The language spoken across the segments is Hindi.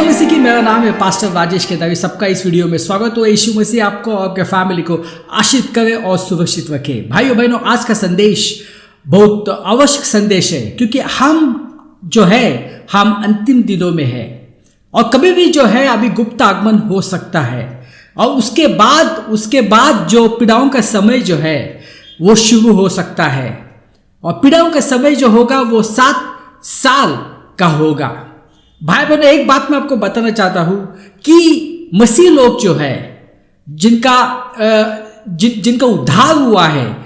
मसीह की, मेरा नाम है पास्टर राजेश केदारी। सबका इस वीडियो में स्वागत हो। यीशु मसीह आपको और आपके फैमिली को आशीष करे और सुरक्षित रखे। भाइयों बहनों, आज का संदेश बहुत आवश्यक संदेश है, क्योंकि हम अंतिम दिनों में है और कभी भी अभी गुप्त आगमन हो सकता है और उसके बाद जो पीड़ाओं का समय वो शुरू हो सकता है और पीड़ाओं का समय होगा वो 7 साल का होगा। भाई बहनों, एक बात मैं आपको बताना चाहता हूं कि मसीह लोग जिनका उद्धार हुआ है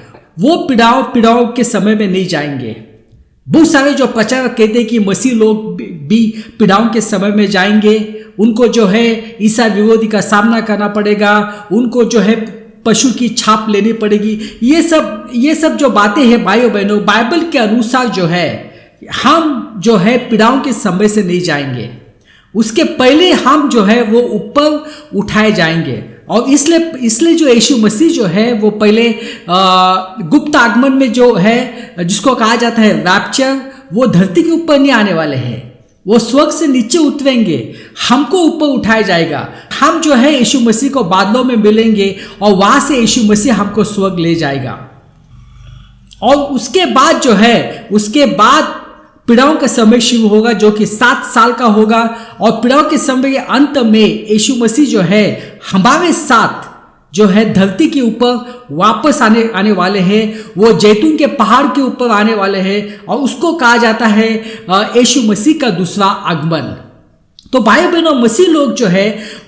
वो पीड़ाओं के समय में नहीं जाएंगे। बहुत सारे जो प्रचारक कहते हैं कि मसीह लोग भी पीड़ाओं के समय में जाएंगे, उनको ईसा विरोधी का सामना करना पड़ेगा, उनको पशु की छाप लेनी पड़ेगी। ये सब जो बातें हैं भाइयों बहनों, बाइबल के अनुसार हम पीड़ाओं के समय से नहीं जाएंगे। उसके पहले हम वो ऊपर उठाए जाएंगे और इसलिए जो यीशु मसीह वो पहले गुप्त आगमन में जिसको कहा जाता है रैप्चर, वो धरती के ऊपर नहीं आने वाले हैं, वो स्वर्ग से नीचे उतरेंगे, हमको ऊपर उठाया जाएगा। हम यीशु मसीह को बादलों में मिलेंगे और वहां से यीशु मसीह हमको स्वर्ग ले जाएगा। और उसके बाद पीड़ाओं का समय शुरू होगा जो कि 7 साल का होगा और पीड़ाओं के समय के अंत में यीशु मसीह हमारे साथ धरती के ऊपर वापस आने वाले हैं। वो जैतून के पहाड़ के ऊपर आने वाले हैं और उसको कहा जाता है यीशु मसीह का दूसरा आगमन। तो भाई बहनों, मसीह लोग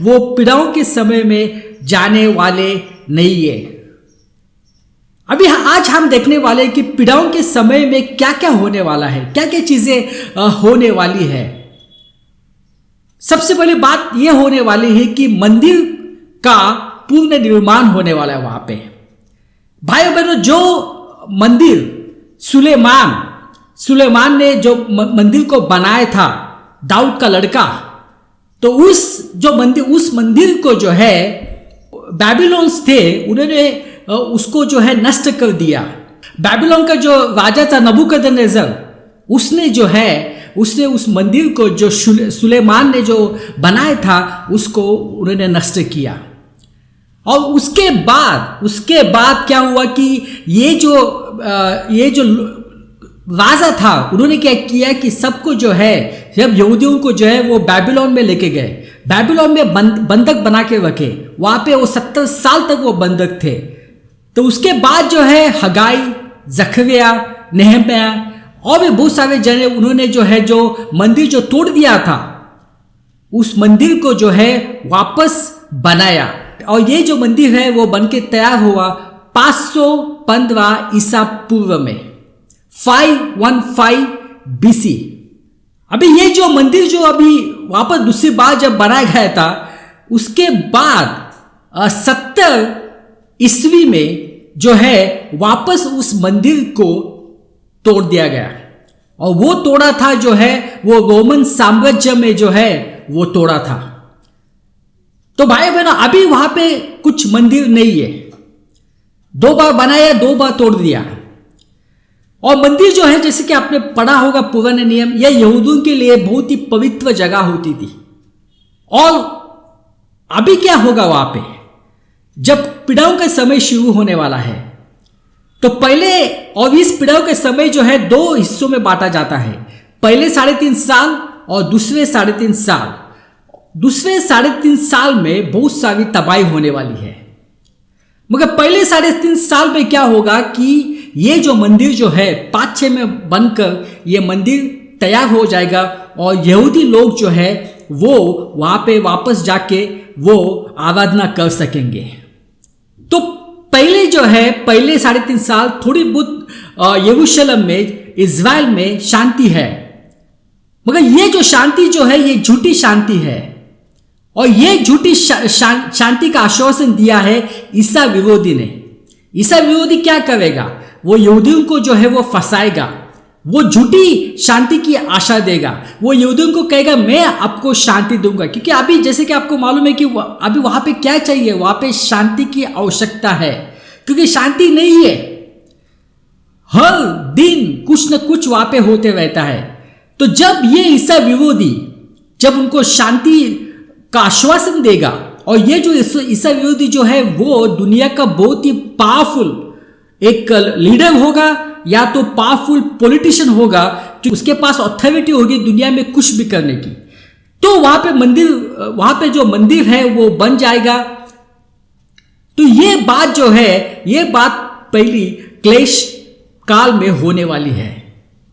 वो पीड़ाओं के समय में जाने वाले नहीं है। अभी आज हम देखने वाले हैं कि पीड़ाओं के समय में क्या क्या होने वाला है, क्या क्या चीजें होने वाली है। सबसे पहली बात यह होने वाली है कि मंदिर का पूर्ण निर्माण होने वाला है वहां पे। भाइयों बहनों, जो मंदिर सुलेमान ने जो मंदिर को बनाया था, दाऊद का लड़का, तो उस मंदिर को बैबीलोन्स थे, उन्होंने उसको नष्ट कर दिया। बैबीलोन का जो राजा था नबूकदनेस्सर, उसने उस मंदिर को जो सुलेमान ने जो बनाया था उसको उन्होंने नष्ट किया। और उसके बाद क्या हुआ कि ये जो राजा था, उन्होंने क्या किया कि सबको जब यहूदियों को वो बैबीलोन में लेके गए, बैबीलोन में बंधक बना के रखे। वहां पे वो 70 साल तक वो बंधक थे। तो उसके बाद हगाई, जकरिया, नेहम्याह और भी बहुत सारे जने, उन्होंने जो मंदिर जो तोड़ दिया था, उस मंदिर को वापस बनाया। और ये जो मंदिर है वो बन के तैयार हुआ 515 ईसा पूर्व में, 515 BC। अभी ये जो मंदिर अभी वापस दूसरी बार जब बनाया गया था, उसके बाद 70 ईस्वी में वापस उस मंदिर को तोड़ दिया गया। और वो तोड़ा था वो रोमन साम्राज्य में वो तोड़ा था। तो भाई बहनों, अभी वहां पे कुछ मंदिर नहीं है। 2 बार बनाया, 2 बार तोड़ दिया। और मंदिर जैसे कि आपने पढ़ा होगा पुराने नियम, यह यहूदियों के लिए बहुत ही पवित्र जगह होती थी। और अभी क्या होगा वहां पे, जब पीड़ाओं का समय शुरू होने वाला है, तो पहले और इस पीड़ाओं का समय 2 हिस्सों में बांटा जाता है। पहले 3.5 साल और दूसरे 3.5 साल। दूसरे 3.5 साल में बहुत सारी तबाही होने वाली है। मगर पहले 3.5 साल में क्या होगा कि ये जो मंदिर 5-6 में बनकर ये मंदिर तैयार हो जाएगा और यहूदी लोग वो वहां पे वापस जाके वो आराधना कर सकेंगे। तो पहले पहले 3.5 साल थोड़ी बहुत यरूशलेम में, इज़राइल में शांति है। मगर ये जो शांति ये झूठी शांति है। और ये झूठी शांति का आश्वासन दिया है ईसा विरोधी ने। ईसा विरोधी क्या करेगा, वो यहूदियों को वो फंसाएगा, वो झूठी शांति की आशा देगा। वो यहूदियों को कहेगा मैं आपको शांति दूंगा, क्योंकि अभी जैसे कि आपको मालूम है कि अभी वहां पे क्या चाहिए, वहां पे शांति की आवश्यकता है, क्योंकि शांति नहीं है। हर दिन कुछ न कुछ वहां पे होते रहता है। तो जब ये ईसा विरोधी जब उनको शांति का आश्वासन देगा। और ये जो ईसा विरोधी जो है वो दुनिया का बहुत ही पावरफुल एक लीडर होगा या तो पावरफुल पॉलिटिशियन होगा, जो उसके पास अथॉरिटी होगी दुनिया में कुछ भी करने की। तो वहां पे जो मंदिर है वो बन जाएगा। तो ये बात जो है, ये बात पहली क्लेश काल में होने वाली है।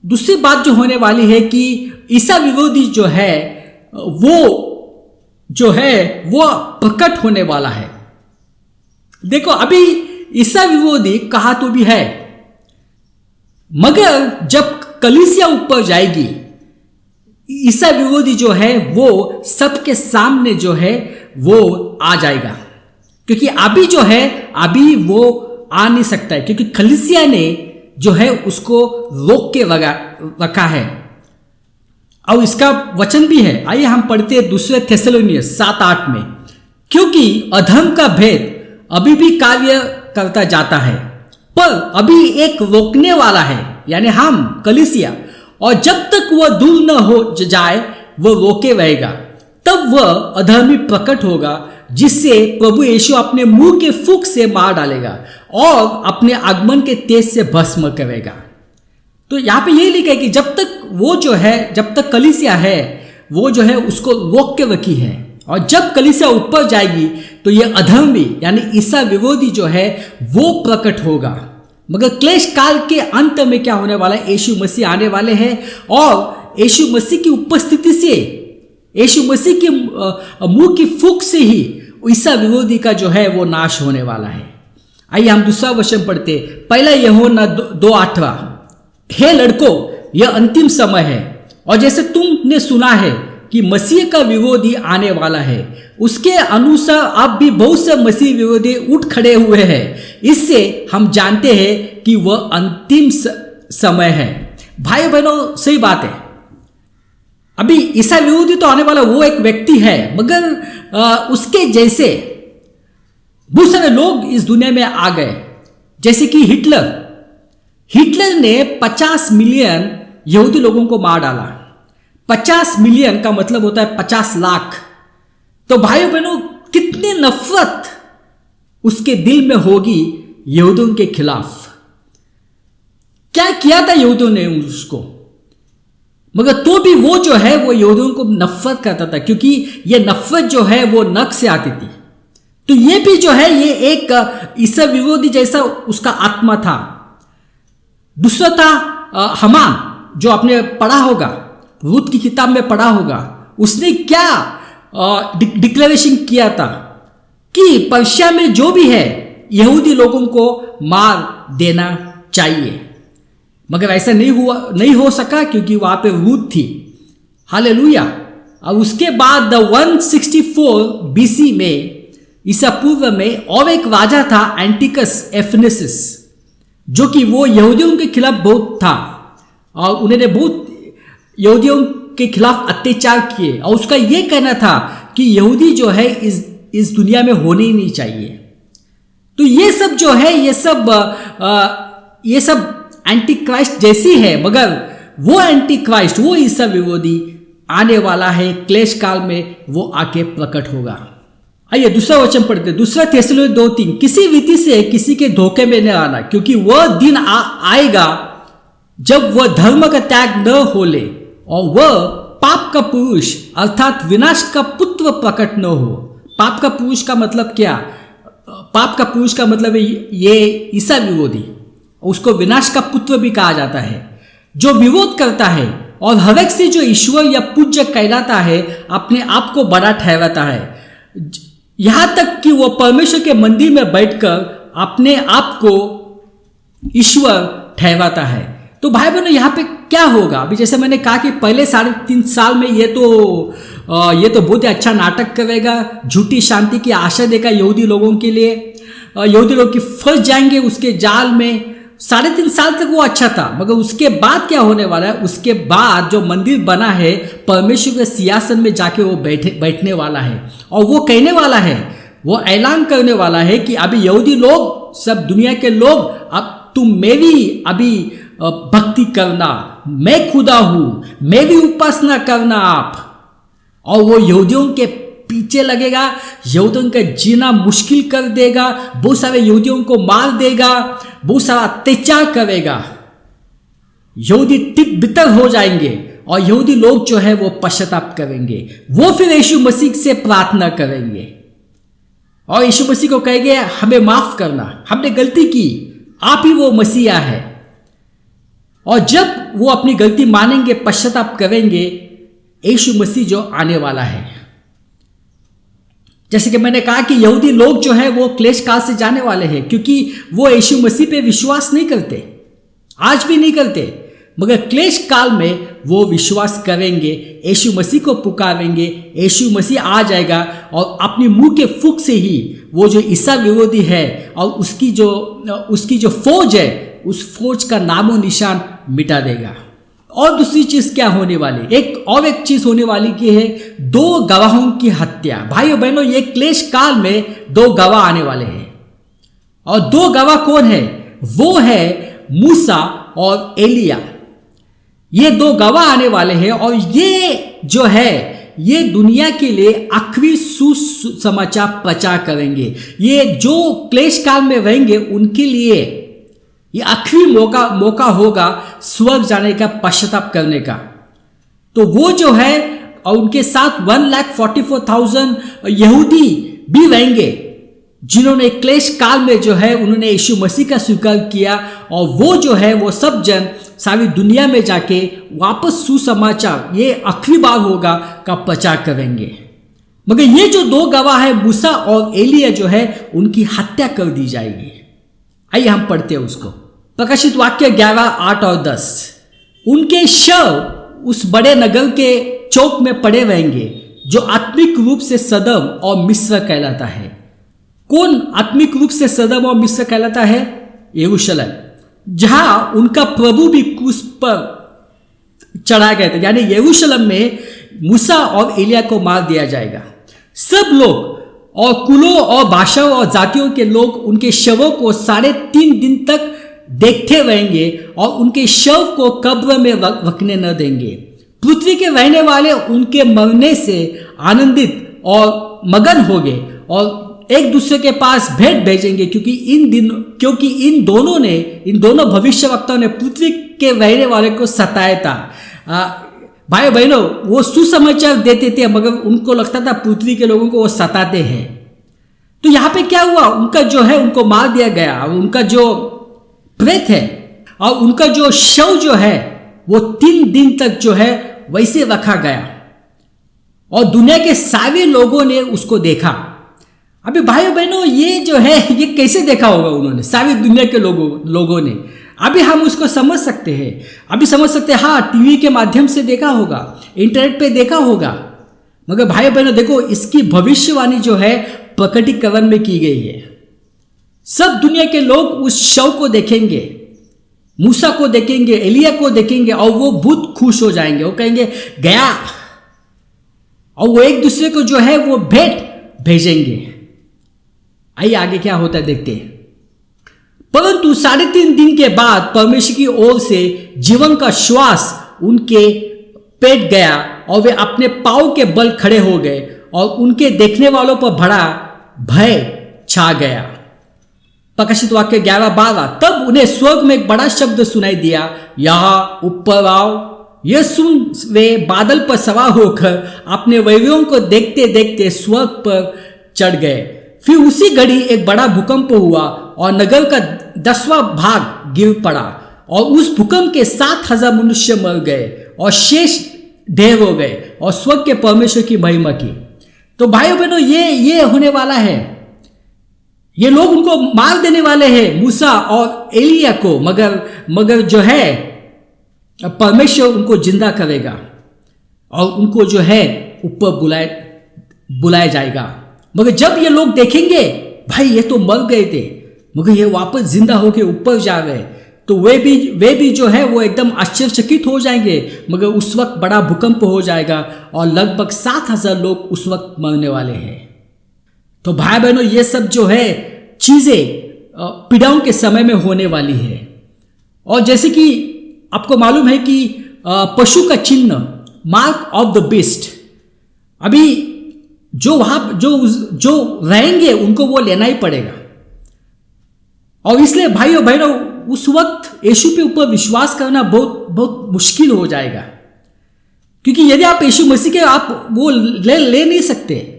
दूसरी बात जो होने वाली है कि ईसा विरोधी जो है वो प्रकट होने वाला है। देखो अभी ईसा विरोधी कहा तो भी है, मगर जब कलीसिया ऊपर जाएगी, ईसा विरोधी जो है वो सबके सामने जो है वो आ जाएगा। क्योंकि अभी जो है अभी वो आ नहीं सकता है, क्योंकि कलीसिया ने जो है उसको रोक के रखा है। और इसका वचन भी है, आइए हम पढ़ते हैं दूसरे थेसलोनियंस 7:8 में, क्योंकि अधर्म का भेद अभी भी कार्य करता जाता है, पर अभी एक रोकने वाला है, यानी हम कलीसिया, और जब तक वह दूर न हो जाए वह रोके रहेगा, तब वह अधर्मी प्रकट होगा, जिससे प्रभु यीशु अपने मुंह के फूंक से मार डालेगा और अपने आगमन के तेज से भस्म करेगा। तो यहां पे ये लिखा है कि जब तक वो जो है, जब तक कलीसिया है वो जो है उसको रोक के रखी है, और जब कलीसिया ऊपर जाएगी तो ये अधर्मी यानी ईसा विरोधी जो है वो प्रकट होगा। मगर क्लेश काल के अंत में क्या होने वाला है, यीशु मसीह आने वाले हैं, और यीशु मसीह की उपस्थिति से, यीशु मसीह के मुंह की फूंक से ही ईसा विरोधी का जो है वो नाश होने वाला है। आइए हम दूसरा वचन पढ़ते, पहला यूहन्ना 2:8, हे लड़कों, यह अंतिम समय है, और जैसे तुमने सुना है कि मसीह का विरोधी आने वाला है, उसके अनुसार अब भी बहुत से मसीह विरोधी उठ खड़े हुए हैं। इससे हम जानते हैं कि वह अंतिम समय है। भाई बहनों, सही बात है, अभी ईसा विरोधी तो आने वाला वो एक व्यक्ति है, मगर उसके जैसे बहुत सारे लोग इस दुनिया में आ गए, जैसे कि हिटलर ने 50 मिलियन यहूदी लोगों को मार डाला। 50 मिलियन का मतलब होता है 50 लाख। तो भाइयों बहनों, कितनी नफरत उसके दिल में होगी यहूदियों के खिलाफ। क्या किया था यहूदियों ने उसको, मगर तो भी वो जो है वो यहूदियों को नफरत करता था, क्योंकि ये नफरत जो है वो नक से आती थी। तो ये भी जो है ये एक ईसा विरोधी जैसा उसका आत्मा था। दूसरा था हमान, जो आपने पढ़ा होगा, रूत की किताब में पढ़ा होगा, उसने क्या डिक्लेरेशन किया था कि पर्शिया में जो भी है यहूदी लोगों को मार देना चाहिए। मगर ऐसा नहीं हो सका, क्योंकि वहां पे रूत थी। हालेलुया। और उसके बाद 164 BC में, ईसा पूर्व में, और एक राजा था एंटिकस एफिनेसिस, जो कि वो यहूदियों के खिलाफ बहुत था, और उन्होंने बहुत यहूदियों के खिलाफ अत्याचार किए, और उसका ये कहना था कि यहूदी जो है इस दुनिया में होने ही नहीं चाहिए। तो ये सब जो है ये सब एंटी क्राइस्ट जैसी है, मगर वो एंटी क्राइस्ट, वो ईसा विरोधी आने वाला है, क्लेश काल में वो आके प्रकट होगा। आइए दूसरा वचन पढ़ते, दूसरा थेसलोनिय 2:3, किसी रीति से किसी के धोखे में न आना, क्योंकि वह दिन आएगा जब वह धर्म का त्याग न होले और वह पाप का पुरुष अर्थात विनाश का पुत्र प्रकट न हो। पाप का पुरुष का मतलब क्या? पाप का पुरुष का मतलब है ये ईसा विरोधी, उसको विनाश का पुत्र भी कहा जाता है, जो विरोध करता है और हर एक से जो ईश्वर या पूज्य कहलाता है अपने आप को बड़ा ठहराता है, यहां तक कि वह परमेश्वर के मंदिर में बैठकर अपने आप को ईश्वर ठहराता है। तो भाई बहनों, यहाँ पे क्या होगा? अभी जैसे मैंने कहा कि पहले 3.5 साल में ये तो बहुत ही अच्छा नाटक करेगा, झूठी शांति की आशा देगा यहूदी लोगों के लिए, यहूदी लोग की फंस जाएंगे उसके जाल में। 3.5 साल तक वो अच्छा था, मगर उसके बाद क्या होने वाला है? उसके बाद जो मंदिर बना है, परमेश्वर के सिंहासन में जाके वो बैठने वाला है, और वो कहने वाला है, वो ऐलान करने वाला है कि अभी यहूदी लोग, सब दुनिया के लोग, अब तुम मेरी अभी भक्ति करना, मैं खुदा हूं, मेरी उपासना करना आप। और वो यहूदियों के पीछे लगेगा, यहूदियों का जीना मुश्किल कर देगा, बहुत सारे यहूदियों को मार देगा, बहुत सारा अत्याचार करेगा। यहूदी तित बितर हो जाएंगे और यहूदी लोग जो है वो पश्चाताप करेंगे। वो फिर यीशु मसीह से प्रार्थना करेंगे और यीशु मसीह को कहेंगे हमें माफ करना, हमने गलती की, आप ही वो मसीहा है। और जब वो अपनी गलती मानेंगे, पश्चाताप करेंगे, यीशु मसीह जो आने वाला है। जैसे कि मैंने कहा कि यहूदी लोग जो है वो क्लेश काल से जाने वाले हैं, क्योंकि वो यीशु मसीह पे विश्वास नहीं करते, आज भी नहीं करते। मगर क्लेश काल में वो विश्वास करेंगे, यीशु मसीह को पुकारेंगे, यीशु मसीह आ जाएगा और अपनी मुंह के फूंक से ही वो जो ईसा विरोधी है और उसकी जो फौज है, उस फौज का नामो निशान मिटा देगा। और दूसरी चीज क्या होने वाली, एक चीज होने वाली की है, 2 गवाहों की हत्या। भाइयों बहनों, ये क्लेश काल में 2 गवाह आने वाले हैं। और 2 गवाह कौन है? वो है मूसा और एलिया। ये 2 गवाह आने वाले हैं और ये जो है ये दुनिया के लिए आखिरी सुसमाचार प्रचार करेंगे। ये जो क्लेश काल में रहेंगे उनके लिए ये आखिरी मौका होगा स्वर्ग जाने का, पश्चाताप करने का। तो वो जो है और उनके साथ 1,44,000 यहूदी भी रहेंगे जिन्होंने क्लेश काल में जो है उन्होंने यीशु मसीह का स्वीकार किया। और वो जो है वो सब जन सारी दुनिया में जाके वापस सुसमाचार, ये आखिरी बार होगा, का प्रचार करेंगे। मगर ये जो 2 गवाह है मूसा और एलिया जो है उनकी हत्या कर दी जाएगी। आइए हम पढ़ते हैं उसको। प्रकाशित वाक्य 11, 8 और 10। उनके शव उस बड़े नगर के चौक में पड़े रहेंगे जो आत्मिक रूप से सदम और मिस्र कहलाता है। कौन आत्मिक रूप से सदम और मिस्र कहलाता है? यरूशलेम, जहां उनका प्रभु भी क्रूस पर चढ़ा गए थे। यानी यरूशलेम में मूसा और एलिया को मार दिया जाएगा। सब लोग और कुलों और भाषाओं और जातियों के लोग उनके शवों को 3.5 दिन तक देखते रहेंगे और उनके शव को कब्र में रखने न देंगे। पृथ्वी के रहने वाले उनके मरने से आनंदित और मगन होंगे और एक दूसरे के पास भेंट भेजेंगे, क्योंकि इन दोनों भविष्यवक्ताओं ने पृथ्वी के रहने वाले को सताया था। भाई बहनों, वो सुसमाचार देते थे मगर उनको लगता था पृथ्वी के लोगों को वो सताते हैं। तो यहाँ पे क्या हुआ, उनका जो है उनको मार दिया गया। उनका जो प्रेत है और उनका जो शव जो है वो 3 दिन तक जो है वैसे रखा गया और दुनिया के सारे लोगों ने उसको देखा। अभी भाइयों बहनों, ये जो है ये कैसे देखा होगा उन्होंने, सारी दुनिया के लोगों ने। अभी हम उसको समझ सकते हैं, हाँ टीवी के माध्यम से देखा होगा, इंटरनेट पे देखा होगा। मगर भाई बहनों देखो, इसकी भविष्यवाणी जो है प्रकटीकरण में की गई है। सब दुनिया के लोग उस शव को देखेंगे, मूसा को देखेंगे, एलिया को देखेंगे और वो बहुत खुश हो जाएंगे। वो कहेंगे गया, और वो एक दूसरे को जो है वो भेंट भेजेंगे। आइए आगे क्या होता है देखते हैं। परंतु 3.5 दिन के बाद परमेश्वर की ओर से जीवन का श्वास उनके पेट गया और वे अपने पांव के बल खड़े हो गए और उनके देखने वालों पर बड़ा भय छा गया। प्रकाशित वाक्य 11-12। तब उन्हें स्वर्ग में एक बड़ा शब्द सुनाई दिया, यहाँ ऊपर आओ। यह सुन वे बादल पर सवार होकर अपने वैरियों को देखते देखते स्वर्ग पर चढ़ गए। फिर उसी घड़ी एक बड़ा भूकंप हुआ और नगर का 10वां भाग गिर पड़ा और उस भूकंप के 7,000 मनुष्य मर गए और शेष ढेर हो गए और स्वर्ग के परमेश्वर की महिमा की। तो भाइयों बहनों, ये होने वाला है। ये लोग उनको मार देने वाले हैं, मूसा और एलिया को, मगर जो है परमेश्वर उनको जिंदा करेगा और उनको जो है ऊपर बुलाया जाएगा। मगर जब ये लोग देखेंगे भाई ये तो मर गए थे मगर ये वापस जिंदा होके ऊपर जा गए, तो वे भी जो है वो एकदम आश्चर्यचकित हो जाएंगे। मगर उस वक्त बड़ा भूकंप हो जाएगा और लगभग 7,000 लोग उस वक्त मरने वाले हैं। तो भाई बहनों, ये सब जो है चीजें पीड़ाओं के समय में होने वाली है। और जैसे कि आपको मालूम है कि पशु का चिन्ह, मार्क ऑफ द बीस्ट, अभी जो वहां जो रहेंगे उनको वो लेना ही पड़ेगा। और इसलिए भाइयों बहनों, उस वक्त यीशु के ऊपर विश्वास करना बहुत बहुत मुश्किल हो जाएगा, क्योंकि यदि आप यीशु मसीह के आप वो ले नहीं सकते,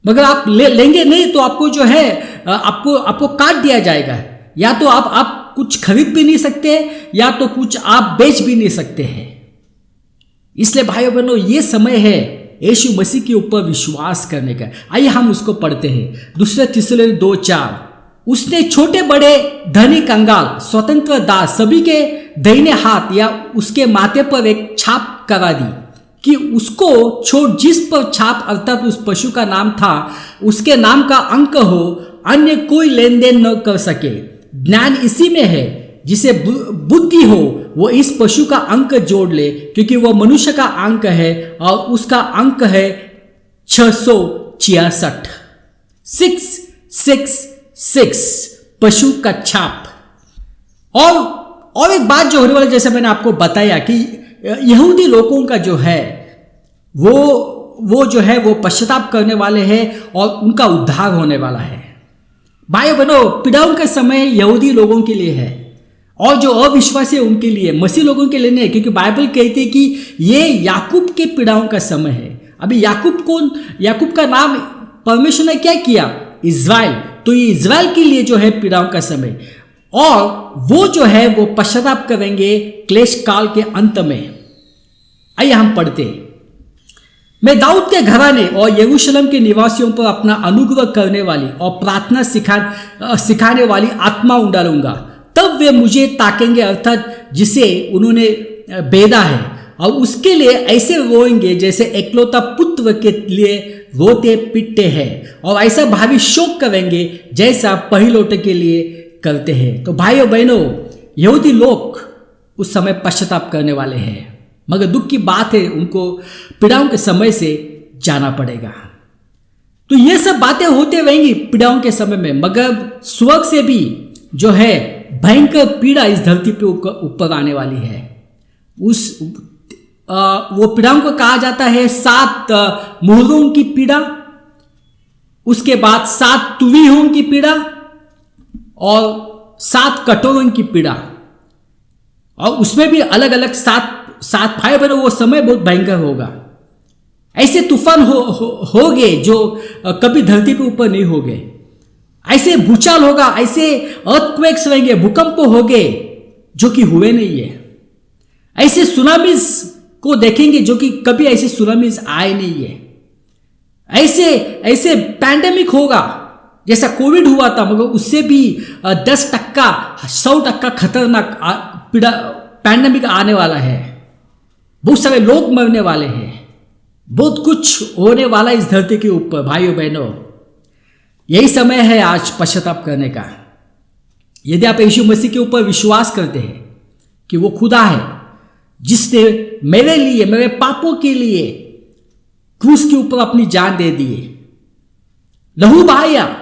मगर आप लेंगे नहीं तो आपको जो है आपको काट दिया जाएगा। या तो आप कुछ खरीद भी नहीं सकते, या तो कुछ आप बेच भी नहीं सकते हैं। इसलिए भाइयों बहनों, ये समय है यीशु मसीह के ऊपर विश्वास करने का। आइए हम उसको पढ़ते हैं। दूसरे थिस्सलुनीके 2:4, उसने छोटे बड़े धनी कंगाल स्वतंत्र दास सभी के दाहिने हाथ या उसके माथे पर एक छाप करा दी कि उसको छोड़ जिस पर छाप अर्थात उस पशु का नाम था उसके नाम का अंक हो, अन्य कोई लेन देन न कर सके। ज्ञान इसी में है, जिसे बुद्धि हो वो इस पशु का अंक जोड़ ले, क्योंकि वह मनुष्य का अंक है और उसका अंक है 666 666 पशु का छाप। और एक बात जो होने वाली, जैसे मैंने आपको बताया कि यहूदी लोगों का जो है वो जो है वो पश्चाताप करने वाले हैं और उनका उद्धार होने वाला है। भाई बहनों, पीड़ाओं का समय यहूदी लोगों के लिए है और जो अविश्वासी है उनके लिए, मसीह लोगों के लिए नहीं, क्योंकि बाइबल कहती है कि ये याकूब के पीड़ाओं का समय है। अभी याकूब का नाम परमेश्वर ने क्या किया? इज़राइल। तो ये इज़राइल के लिए जो है पीड़ाओं का समय, और वो जो है वो पश्चाताप करेंगे क्लेश काल के अंत में। आइए हम पढ़ते हैं। मैं दाऊद के घराने और यरूशलेम के निवासियों पर अपना अनुग्रह करने वाली और प्रार्थना सिखाने वाली आत्मा उंडालूंगा, तब वे मुझे ताकेंगे, अर्थात जिसे उन्होंने बेदा है, और उसके लिए ऐसे रोएंगे जैसे एकलौता पुत्र के लिए रोते पिटते हैं, और ऐसा भावी शोक करेंगे जैसा पहिलौठे के लिए करते हैं। तो भाइयों बहनों, यहूदी लोग उस समय पश्चाताप करने वाले हैं, मगर दुख की बात है उनको पीड़ाओं के समय से जाना पड़ेगा। तो ये सब बातें होते रहेंगी पीड़ाओं के समय में, मगर स्वर्ग से भी जो है भयंकर पीड़ा इस धरती पे ऊपर आने वाली है। वो पीड़ाओं को कहा जाता है 7 मुहरों की पीड़ा, उसके बाद 7 तुवीहों की पीड़ा और 7 कटोरों की पीड़ा, और उसमें भी अलग अलग 7 भाई बहनों, वो समय बहुत भयंकर होगा। ऐसे तूफान होंगे जो कभी धरती के ऊपर नहीं होंगे। ऐसे भूचाल होगा, ऐसे अर्थक्वेक्स रहेंगे, भूकंप होंगे जो कि हुए नहीं है। ऐसे सुनामीज को देखेंगे जो कि कभी ऐसे सुनामीज आए नहीं है। ऐसे पैंडेमिक होगा जैसा कोविड हुआ था, मगर उससे भी 10% 100% खतरनाक पैंडेमिक आने वाला है। बहुत सारे लोग मरने वाले हैं, बहुत कुछ होने वाला इस धरती के ऊपर। भाइयों बहनों, यही समय है आज पश्चाताप करने का। यदि आप यीशु मसीह के ऊपर विश्वास करते हैं कि वो खुदा है जिसने मेरे लिए, मेरे पापों के लिए क्रूस के ऊपर अपनी जान दे दी, लहू बहाया,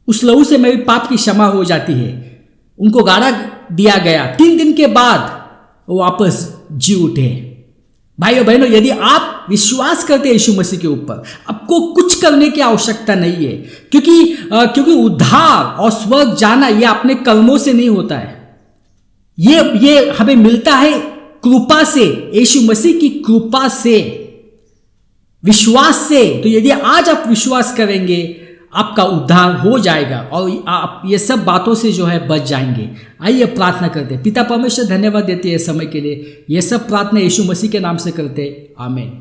उस लहू से मेरे पाप की क्षमा हो जाती है, उनको गाड़ा दिया गया, 3 दिन के बाद वो वापस जी उठे। भाइयों बहनों, यदि आप विश्वास करते हैं यीशु मसीह के ऊपर, आपको कुछ करने की आवश्यकता नहीं है, क्योंकि उद्धार और स्वर्ग जाना यह अपने कर्मों से नहीं होता है। ये हमें मिलता है कृपा से, यीशु मसीह की कृपा से, विश्वास से। तो यदि आज आप विश्वास करेंगे, आपका उद्धार हो जाएगा और आप ये सब बातों से जो है बच जाएंगे। आइए प्रार्थना करते। पिता परमेश्वर, धन्यवाद देते हैं समय के लिए। ये सब प्रार्थना यीशु मसीह के नाम से करते, आमीन।